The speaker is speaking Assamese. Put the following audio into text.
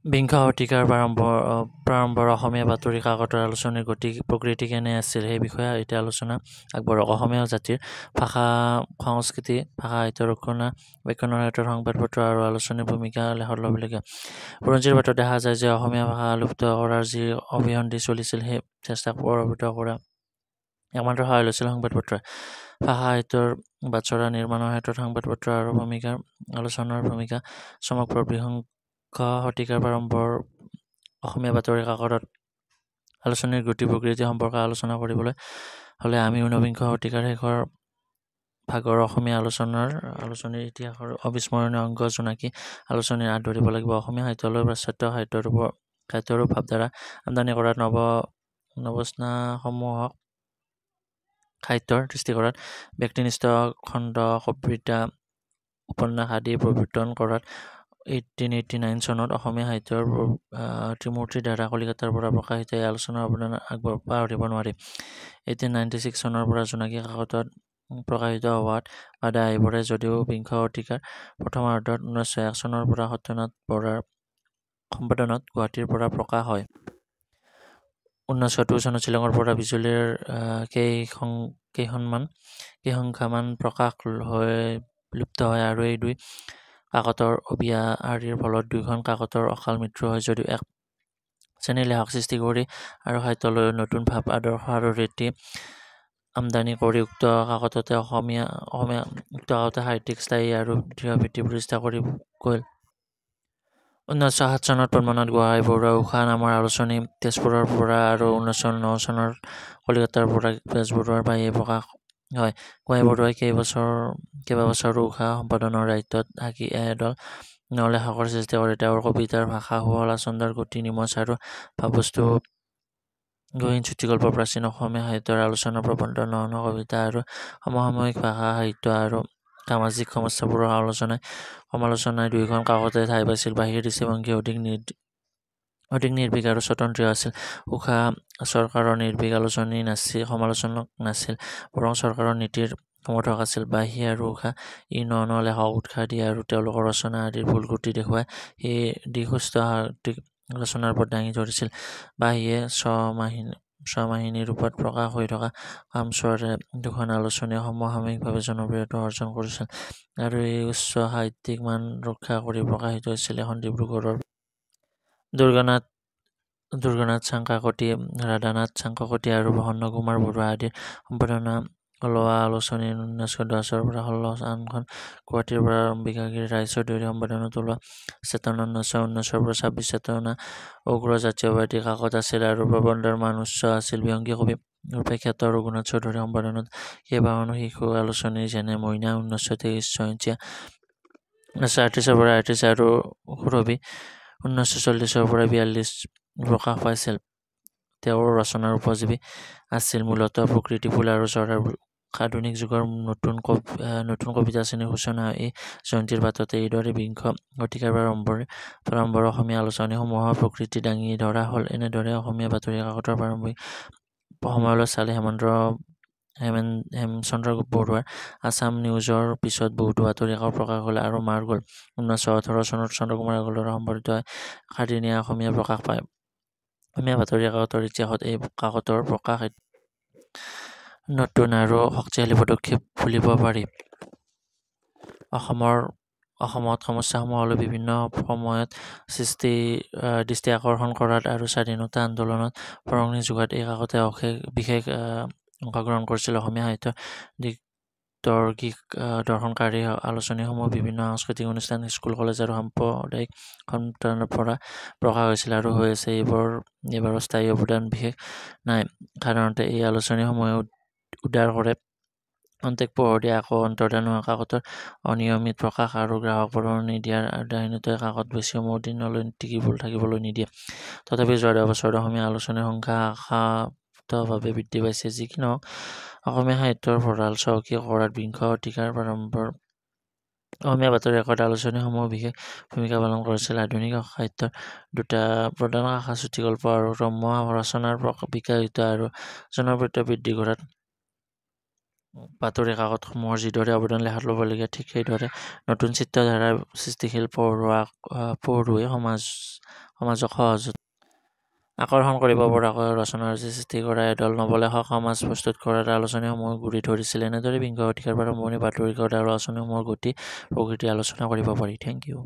বিংশ শতিকাৰ প্ৰাৰম্ভৰ অসমীয়া বাতৰি কাকতৰ আলোচনীৰ গতি প্ৰকৃতি কেনে আছিল সেই বিষয়ে এতিয়া আলোচনা আগবঢ়াওক। অসমীয়া জাতিৰ ভাষা সংস্কৃতি ভাষা সাহিত্য ৰক্ষণা ব্যাকৰণৰ ক্ষেত্ৰত সংবাদপত্ৰ আৰু আলোচনীৰ ভূমিকা লেখত ল'বলগীয়া। বুৰঞ্জীৰ বাতত দেখা যায় যে অসমীয়া ভাষা লুপ্ত কৰাৰ যি অভিসন্ধি চলিছিল সেই চেষ্টাক প্ৰভাৱিত কৰা একমাত্ৰ সহায় লৈছিল সংবাদপত্ৰই। ভাষা সাহিত্যৰ বাটচৰা নিৰ্মাণৰ ক্ষেত্ৰত সংবাদপত্ৰ আৰু আলোচনাৰ ভূমিকা চমকপ্ৰদ। বিংশ শতিকাৰ প্ৰাৰম্ভৰ অসমীয়া বাতৰি কাকতত আলোচনীৰ গতি প্ৰকৃতি সম্পৰ্কে আলোচনা কৰিবলৈ হ'লে আমি ঊনবিংশ শতিকাৰ শেষৰ ভাগৰ অসমীয়া আলোচনীৰ ইতিহাসৰ অবিস্মৰণীয় অংগ জোনাকী আলোচনীৰ আঁত ধৰিব লাগিব। অসমীয়া সাহিত্যলৈ পাশ্চাত্য সাহিত্যৰূপ ভাৱধাৰা আমদানি কৰাত নৱস্নাসমূহক সাহিত্যৰ সৃষ্টি কৰাত ব্যক্তিনিষ্ঠ খণ্ড কবিতা উপন্যাস আদি প্ৰৱৰ্তন কৰাত 1889 চনত অসমীয়া সাহিত্যৰ ত্ৰিমূৰ্তিৰ দ্বাৰা কলিকতাৰ পৰা প্ৰকাশিত এই আলোচনাৰ অৱদান পাহৰিব নোৱাৰি। 1896 চনৰ পৰা জোনাকী কাকতত প্ৰকাশিত হোৱাত বাধা আহি পৰে যদিও বিংশ শতিকাৰ প্ৰথমাৰ্ধত 1901 চনৰ পৰা সত্যনাথ বৰাৰ সম্পাদনাত গুৱাহাটীৰ পৰা প্ৰকাশ হয়। 1902 চনত শ্বিলঙৰ পৰা বিজুলীৰ কেইসংখ্যামান প্ৰকাশ লুপ্ত হয় আৰু এই দুই কাকতৰ অবিয়াৰীৰ ফলত দুয়োখন কাকতৰ অকাল মৃত্যু হয় যদিও এক শ্ৰেণীৰ লেখক সৃষ্টি কৰি আৰু সাহিত্যলৈ নতুন ভাৱ আদৰ্শ আৰু ৰীতি আমদানি কৰি উক্ত কাকততে সাহিত্যিক স্থায়ী আৰু দৃঢ় ভিত্তি প্ৰতিষ্ঠা কৰি গ'ল। 1907 চনত পদ্মনাথ গোহাঁই বৰুৱাৰ উষা নামৰ আলোচনী তেজপুৰৰ পৰা আৰু 1909 চনত কলিকতাৰ পৰা বেজবৰুৱাৰ বাহিৰে প্ৰকাশ হয়। গোহাঁই বৰুৱাই কেইবাবছৰো উষা সম্পাদনাৰ দায়িত্বত থাকি এদল নলেখকৰ সৃষ্টি কৰে। তেওঁৰ কবিতাৰ ভাষা সুৱলা ছন্দৰ গতি নিমজ আৰু ভাৱবস্তু গহীন চুটিগল্প প্ৰাচীন অসমীয়া সাহিত্যৰ আলোচনা প্ৰবন্ধ নহন কবিতা আৰু সমসাময়িক ভাষা সাহিত্য আৰু সামাজিক সমস্যাবোৰৰ সমালোচনাই দুয়োখন কাকততে ঠাই পাইছিল। বাহিৰ দৃষ্টিভংগী অধিক নিৰ্ভীক আৰু স্বতন্ত্ৰ্য আছিল। উষা চৰকাৰৰ নিৰ্ভীক সমালোচক নাছিল, বৰং চৰকাৰৰ নীতিৰ সমৰ্থক আছিল। বাহী আৰু উষা ন লেখকক উৎসাহ দিয়ে আৰু তেওঁলোকৰ ৰচনা আদিৰ ভুল ক্ৰুটি দেখুৱাই সেই দিশ সুস্থ সাহিত্যিক আলোচনাৰ পথ দাঙি ধৰিছিল। বাহীয়ে স্বমাহিনী ৰূপত প্ৰকাশ হৈ থকা কামছোৱাৰে দুখন আলোচনীয়ে সমসাময়িকভাৱে জনপ্ৰিয়তা অৰ্জন কৰিছিল আৰু এই উচ্চ সাহিত্যিক মান ৰক্ষা কৰি প্ৰকাশিত হৈছিল। এখন ডিব্ৰুগড়ৰ দুৰ্গানাথ চাংকাকতি, ৰাধানাথ চাংকাকতি আৰু প্ৰসন্ন কুমাৰ বৰুৱা আদিৰ সম্পাদনা লোৱা আলোচনী 1910 পৰা 16 আনখন গুৱাহাটীৰ পৰা অম্বিকাগিৰি ৰায়চৌধুৰীৰ সম্পাদনাত ওলোৱা চেতনা 1919 পৰা 26 চেতনা উগ্ৰ জাতীয়বাদী কাকত আছিল আৰু প্ৰবন্ধৰ মান উচ্চ আছিল। বিহংগী কবি ৰূপে খ্যাত ৰঘুনাথ চৌধুৰীৰ সম্পাদনাত কেইবাখনো শিশু আলোচনী যেনে মইনা 1923, ছয়ঞ্চীয়া 1938 পৰা 38 আৰু সুৰভি 1940 পৰা 42 প্ৰকাশ পাইছিল। তেওঁৰ ৰচনাৰ উপজীৱী আছিল মূলতঃ প্ৰকৃতি, ফুল আৰু চৰাইবোৰ। আধুনিক যুগৰ নতুন কবিতা শ্ৰেণীৰ সূচনা এই জয়ন্তীৰ বাটতে। এইদৰে বিংশ শতিকাৰ প্ৰাৰম্ভৰ অসমীয়া আলোচনীসমূহৰ প্ৰকৃতি দাঙি ধৰা হ'ল। এনেদৰে অসমীয়া বাতৰি কাকতৰ প্ৰাৰম্ভিক সময়লৈ চালে হেমচন্দ্ৰ বৰুৱাৰ আছাম নিউজৰ পিছত বহুতো বাতৰি কাকত প্ৰকাশ হ'ল আৰু মাৰ গ'ল। 1918 চনত চন্দ্ৰকুমাৰ আগৰৱালাৰ সম্পাদিত একাদিনীয়া অসমীয়া প্ৰকাশ পায়। অসমীয়া বাতৰি কাকতৰ ইতিহাসত এই কাকতৰ প্ৰকাশ নতুন আৰু শক্তিশালী পদক্ষেপ বুলিব পাৰি। অসমত সমস্যাসমূহলৈ বিভিন্ন সময়ত দৃষ্টি আকৰ্ষণ কৰাত আৰু স্বাধীনতা আন্দোলনত বৰঙণি যোগোৱাত এই কাকতে বিশেষ অংশগ্ৰহণ কৰিছিল। অসমীয়া সাহিত্যৰ দিগ্দৰ্শী দৰ্শনকাৰী আলোচনীসমূহ বিভিন্ন সাংস্কৃতিক অনুষ্ঠান, স্কুল, কলেজ আৰু সাম্প্ৰদায়িক সন্মিলনৰ পৰা প্ৰকাশ হৈছিল আৰু হৈ আছে। এইবোৰৰ স্থায়ী অৱদান বিশেষ নাই। সাধাৰণতে এই আলোচনীসমূহে উদ্ধাৰ কৰে, খন্তেক পোহৰ দিয়ে, আকৌ অন্তৰ্ধান হোৱা কাকতৰ অনিয়মিত প্ৰকাশ আৰু গ্ৰাহক বৰঙণি দিয়াৰ উদাসীনতাই কাকত বেছিসময় দিনলৈ থাকিবলৈ নিদিয়ে। তথাপি যোৱা 10 বছৰত অসমীয়া আলোচনীৰ সংখ্যা আশাতীতভাৱে বৃদ্ধি পাইছে। যি কি নহওক, অসমীয়া সাহিত্যৰ ভঁৰাল চহকী কৰাত বিংশ শতিকাৰ প্ৰাৰম্ভৰ অসমীয়া বাতৰি কাকত আলোচনীসমূহে বিশেষ ভূমিকা পালন কৰিছিল। আধুনিক সাহিত্যৰ দুটা প্ৰধান শাখা চুটিগল্প আৰু ৰম্য ৰচনাৰ বিকাশিত আৰু জনপ্ৰিয়তা বৃদ্ধি কৰাত বাতৰি কাকতসমূহৰ যিদৰে অৱদান লেখত ল'বলগীয়া, ঠিক সেইদৰে নতুন চিন্তাধাৰাৰ সৃষ্টিশীল পঢ়ুৱৈ সমাজক সহজত আকৰ্ষণ কৰিব পৰাকৈ ৰচনাৰাজি সৃষ্টি কৰা এডাল নৱলেখক সমাজ প্ৰস্তুত কৰাৰ আলোচনীসমূহ গুৰি ধৰিছিল। এনেদৰে বিংশ শতিকাৰ আৰম্ভণি বাতৰি কাকত আৰু আলোচনীসমূহৰ গতি প্ৰকৃতি আলোচনা কৰিব পাৰি। Thank U.